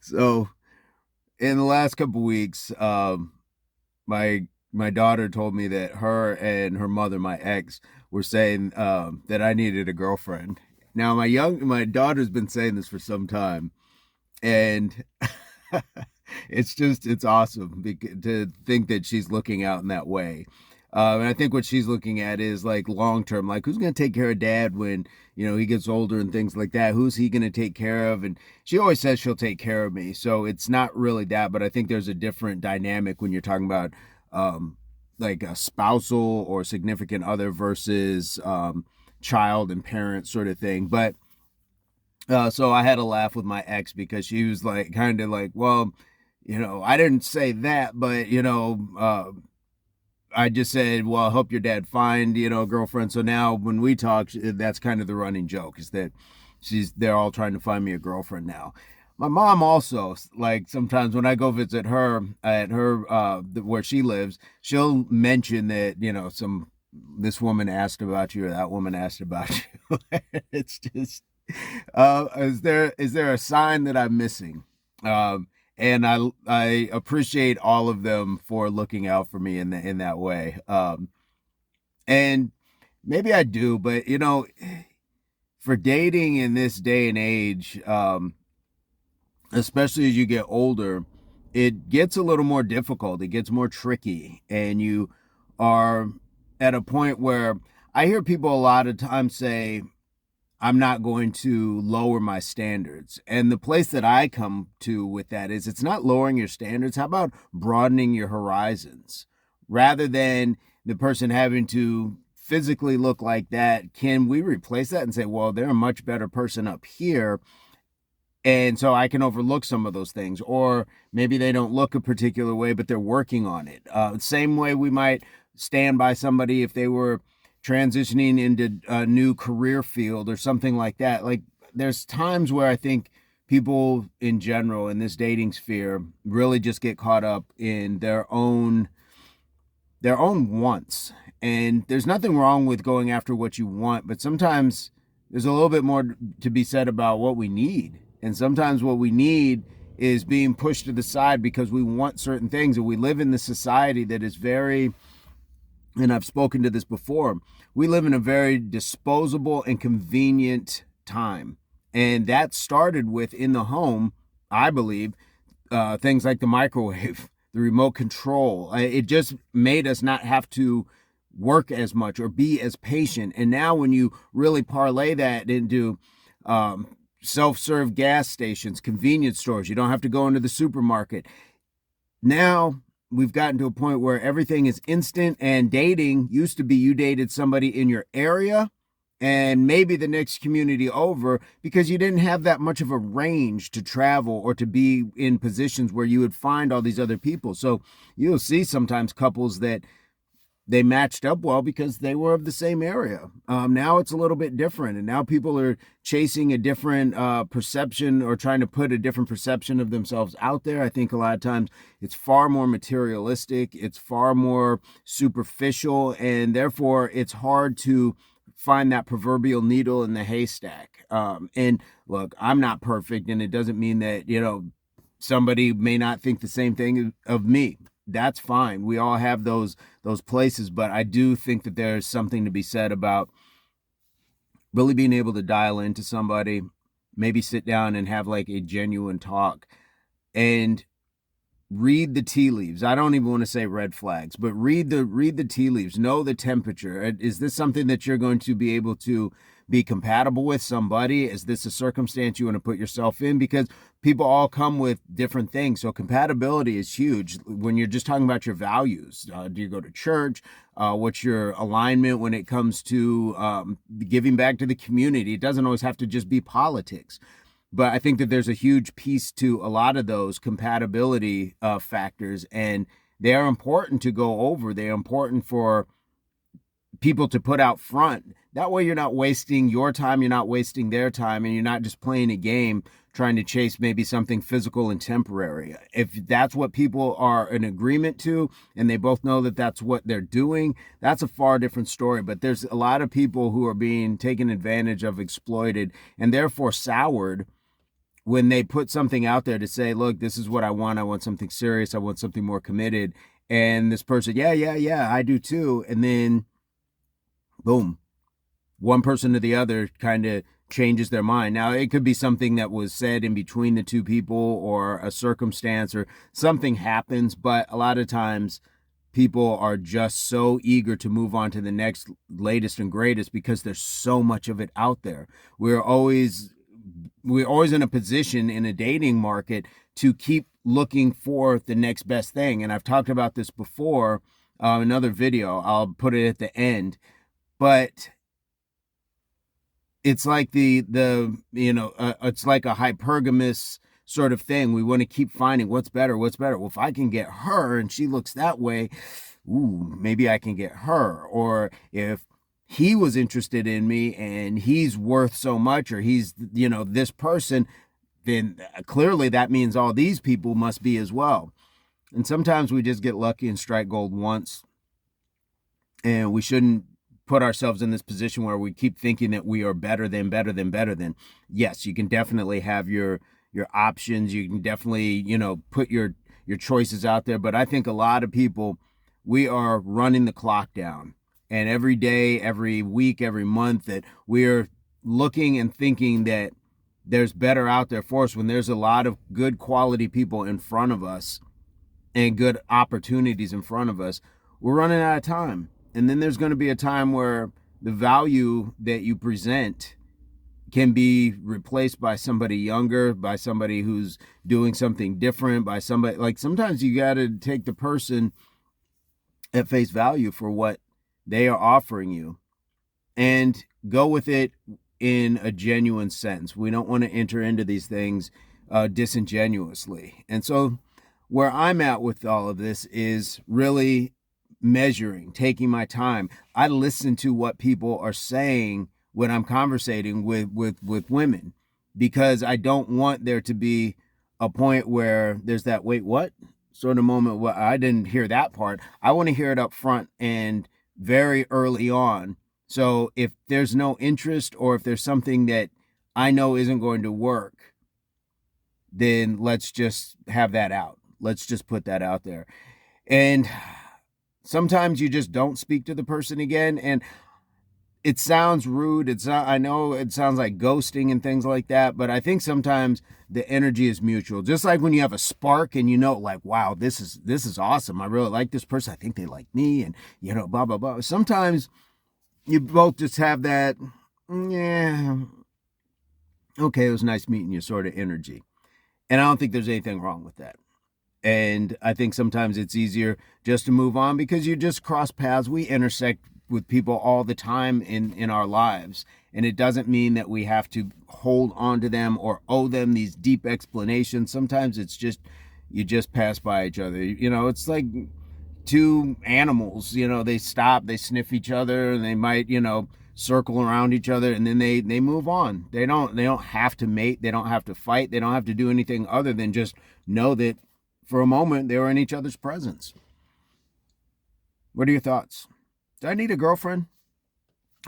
So in the last couple weeks, my daughter told me that her and her mother, my ex, were saying that I needed a girlfriend. Now my daughter's been saying this for some time, and it's awesome to think that she's looking out in that way. And I think what she's looking at is like long term, like who's going to take care of dad when he gets older and things like that. Who's he going to take care of? And she always says she'll take care of me, so it's not really that. But I think there's a different dynamic when you're talking about um, like a spousal or significant other versus child and parent sort of thing. But so I had a laugh with my ex because she was like, kind of like, well, I didn't say that, but I just said, well, I hope your dad find a girlfriend. So now when we talk, that's kind of the running joke is that they're all trying to find me a girlfriend now. My mom also, like, sometimes when I go visit her at her where she lives, she'll mention that this woman asked about you or that woman asked about you. It's just is there a sign that I'm missing? And I appreciate all of them for looking out for me in that way. And maybe I do, but for dating in this day and age, especially as you get older, it gets a little more difficult. It gets more tricky, and you are at a point where I hear people a lot of times say, I'm not going to lower my standards. And the place that I come to with that is it's not lowering your standards. How about broadening your horizons? Rather than the person having to physically look like that, can we replace that and say, well, they're a much better person up here? And so I can overlook some of those things. Or maybe they don't look a particular way, but they're working on it. Same way we might stand by somebody if they were transitioning into a new career field or something like that. Like there's times where I think people in general in this dating sphere really just get caught up in their own wants. And there's nothing wrong with going after what you want, but sometimes there's a little bit more to be said about what we need. And sometimes what we need is being pushed to the side because we want certain things. And we live in this society that is very, and I've spoken to this before, we live in a very disposable and convenient time. And that started with in the home, I believe, things like the microwave, the remote control. It just made us not have to work as much or be as patient. And now, when you really parlay that into self serve gas stations, convenience stores, you don't have to go into the supermarket. Now, we've gotten to a point where everything is instant, and dating used to be you dated somebody in your area and maybe the next community over because you didn't have that much of a range to travel or to be in positions where you would find all these other people. So you'll see sometimes couples that they matched up well because they were of the same area. Now it's a little bit different, and now people are chasing a different perception or trying to put a different perception of themselves out there. I think a lot of times it's far more materialistic, it's far more superficial, and therefore it's hard to find that proverbial needle in the haystack. And look, I'm not perfect, and it doesn't mean that somebody may not think the same thing of me. That's fine. We all have those places, but I do think that there's something to be said about really being able to dial into somebody, maybe sit down and have like a genuine talk and read the tea leaves. I don't even want to say red flags, but read the tea leaves. Know the temperature. Is this something that you're going to be able to be compatible with somebody? Is this a circumstance you want to put yourself in? Because people all come with different things. So compatibility is huge when you're just talking about your values. Do you go to church? What's your alignment when it comes to giving back to the community? It doesn't always have to just be politics. But I think that there's a huge piece to a lot of those compatibility factors, and they are important to go over. They are important for people to put out front. That way you're not wasting your time, you're not wasting their time, and you're not just playing a game trying to chase maybe something physical and temporary. If that's what people are in agreement to, and they both know that that's what they're doing, that's a far different story. But there's a lot of people who are being taken advantage of, exploited, and therefore soured when they put something out there to say, look, this is what I want something serious, I want something more committed, and this person, yeah, I do too, and then boom, one person to the other kind of changes their mind. Now, it could be something that was said in between the two people or a circumstance or something happens, but a lot of times people are just so eager to move on to the next latest and greatest because there's so much of it out there. We're always in a position in a dating market to keep looking for the next best thing. And I've talked about this before, another video, I'll put it at the end, but it's like it's like a hypergamous sort of thing. We want to keep finding what's better. Well, if I can get her and she looks that way, ooh, maybe I can get her. Or if he was interested in me and he's worth so much, or he's, this person, then clearly that means all these people must be as well. And sometimes we just get lucky and strike gold once, and we shouldn't put ourselves in this position where we keep thinking that we are better than. Yes, you can definitely have your options. You can definitely, put your choices out there. But I think a lot of people, we are running the clock down. And every day, every week, every month, that we're looking and thinking that there's better out there for us when there's a lot of good quality people in front of us and good opportunities in front of us. We're running out of time. And then there's going to be a time where the value that you present can be replaced by somebody younger, by somebody who's doing something different, by somebody, like, sometimes you got to take the person at face value for what they are offering you and go with it in a genuine sense. We don't want to enter into these things disingenuously. And so where I'm at with all of this is really measuring, taking my time. I listen to what people are saying when I'm conversating with women, because I don't want there to be a point where there's that wait, what sort of moment. Well, I didn't hear that part. I want to hear it up front and very early on. So if there's no interest, or if there's something that I know isn't going to work, then let's just have that out. Let's just put that out there. And sometimes you just don't speak to the person again. And it sounds rude. I know it sounds like ghosting and things like that, but I think sometimes the energy is mutual. Just like when you have a spark and like, wow, this is awesome. I really like this person. I think they like me, and blah, blah, blah. Sometimes you both just have that, yeah, okay, it was nice meeting you sort of energy. And I don't think there's anything wrong with that. And I think sometimes it's easier just to move on because you just cross paths. We intersect with people all the time in our lives. And it doesn't mean that we have to hold on to them or owe them these deep explanations. Sometimes it's just, you just pass by each other. It's like two animals, they stop, they sniff each other, and they might, circle around each other, and then they move on. They don't have to mate. They don't have to fight. They don't have to do anything other than just know that for a moment they were in each other's presence. What are your thoughts? Do I need a girlfriend?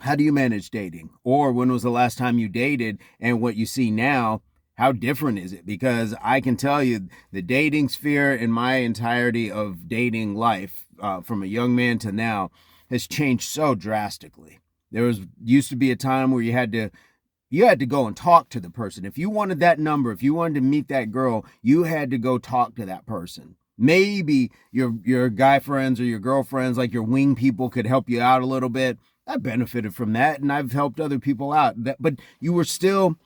How do you manage dating? Or when was the last time you dated, and what you see now, how different is it? Because I can tell you the dating sphere in my entirety of dating life, from a young man to now, has changed so drastically. There used to be a time where you had to go and talk to the person. If you wanted that number, if you wanted to meet that girl, you had to go talk to that person. Maybe your guy friends or your girlfriends, like your wing people, could help you out a little bit. I benefited from that, and I've helped other people out. But you were still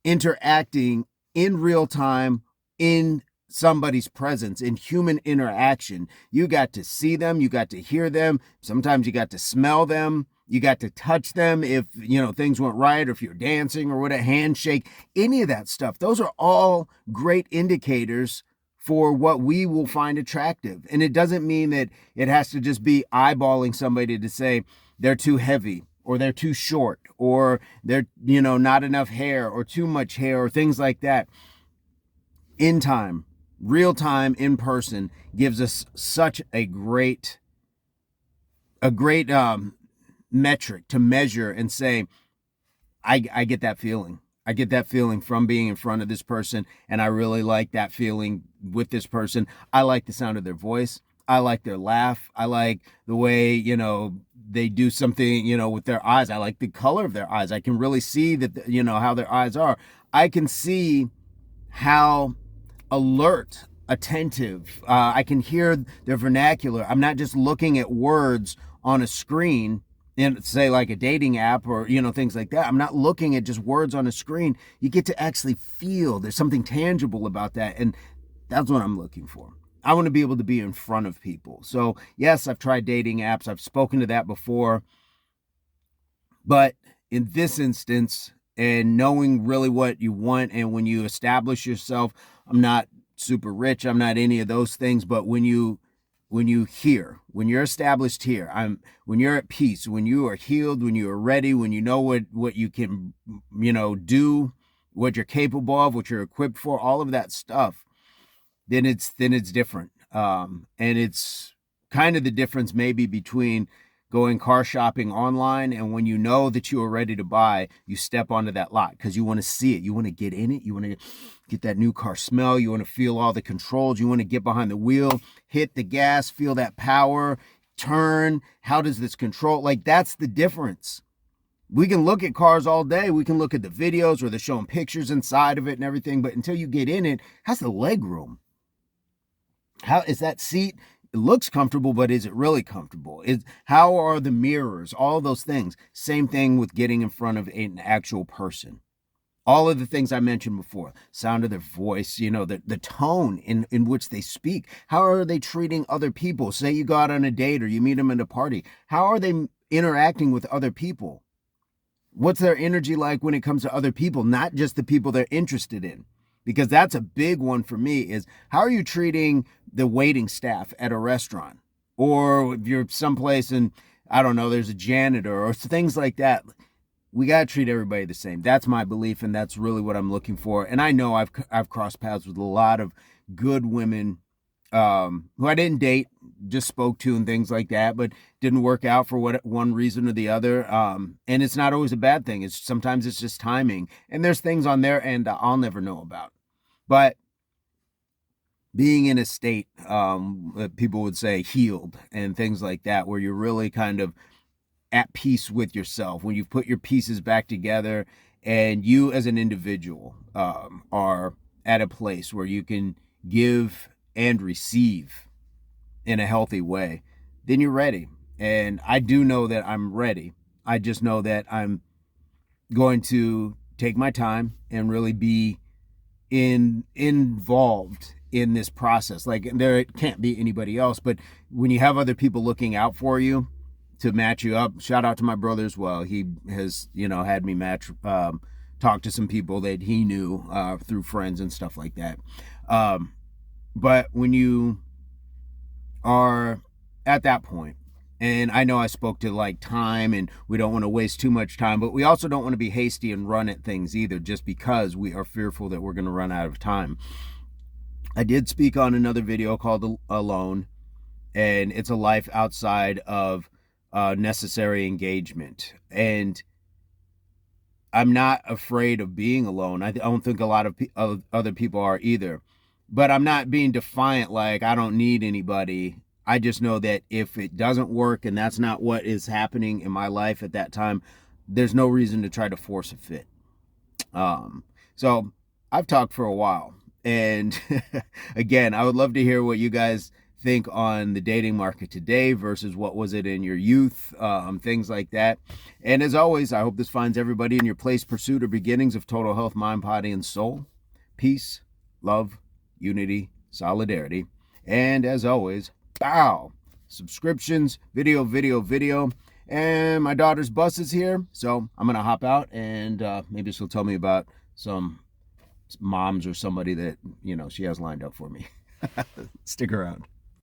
interacting in real time, in somebody's presence, in human interaction. You got to see them, you got to hear them. Sometimes you got to smell them. You got to touch them if, things went right, or if you're dancing or what, a handshake, any of that stuff. Those are all great indicators for what we will find attractive. And it doesn't mean that it has to just be eyeballing somebody to say they're too heavy, or they're too short, or they're, not enough hair, or too much hair, or things like that. In time, real time, in person, gives us such a great metric to measure and say, I get that feeling. I get that feeling from being in front of this person, and I really like that feeling with this person. I like the sound of their voice. I like their laugh. I like the way, they do something, with their eyes. I like the color of their eyes. I can really see that, how their eyes are. I can see how alert, attentive. I can hear their vernacular. I'm not just looking at words on a screen in, say, like a dating app or, things like that. I'm not looking at just words on a screen. You get to actually feel there's something tangible about that. And that's what I'm looking for. I want to be able to be in front of people. So, yes, I've tried dating apps. I've spoken to that before. But in this instance, and knowing really what you want, and when you establish yourself, I'm not super rich, I'm not any of those things, but when you're established here, when you're at peace, when you are healed, when you are ready, when you know what you can, do, what you're capable of, what you're equipped for, all of that stuff, then it's different. And it's kind of the difference maybe between going car shopping online and when you know that you are ready to buy, you step onto that lot because you want to see it. You want to get in it. You want to get that new car smell. You want to feel all the controls. You want to get behind the wheel, hit the gas, feel that power, turn. How does this control? Like, that's the difference. We can look at cars all day. We can look at the videos where they're showing pictures inside of it and everything. But until you get in it, how's the leg room? How is that seat? It looks comfortable, but is it really comfortable? How are the mirrors? All those things. Same thing with getting in front of an actual person. All of the things I mentioned before, sound of their voice, the tone in which they speak. How are they treating other people? Say you go out on a date or you meet them at a party. How are they interacting with other people? What's their energy like when it comes to other people, not just the people they're interested in? Because that's a big one for me is how are you treating the waiting staff at a restaurant? Or if you're someplace and, I don't know, there's a janitor or things like that. We got to treat everybody the same. That's my belief, and that's really what I'm looking for. And I know I've crossed paths with a lot of good women who I didn't date, just spoke to and things like that, but didn't work out for one reason or the other. And it's not always a bad thing. Sometimes it's just timing. And there's things on their end I'll never know about. But being in a state, people would say healed and things like that, where you're really kind of at peace with yourself, when you've put your pieces back together and you as an individual are at a place where you can give and receive in a healthy way, then you're ready. And I do know that I'm ready. I just know that I'm going to take my time and really be involved in this process. Like, there can't be anybody else, but when you have other people looking out for you to match you up, shout out to my brother as well. He has, had me talk to some people that he knew through friends and stuff like that. But when you are at that point, and I know I spoke to like time, and we don't want to waste too much time, but we also don't want to be hasty and run at things either, just because we are fearful that we're going to run out of time. I did speak on another video called Alone, and it's a life outside of necessary engagement. And I'm not afraid of being alone. I don't think a lot of other people are either. But I'm not being defiant, like I don't need anybody. I just know that if it doesn't work and that's not what is happening in my life at that time, there's no reason to try to force a fit. So I've talked for a while. And again, I would love to hear what you guys think on the dating market today versus what was it in your youth, things like that. And as always, I hope this finds everybody in your place, pursuit, or beginnings of total health, mind, body, and soul. Peace, love, unity, solidarity. And as always, bow. Subscriptions, video. And my daughter's bus is here, so I'm going to hop out, and maybe she'll tell me about some moms or somebody that, she has lined up for me. Stick around.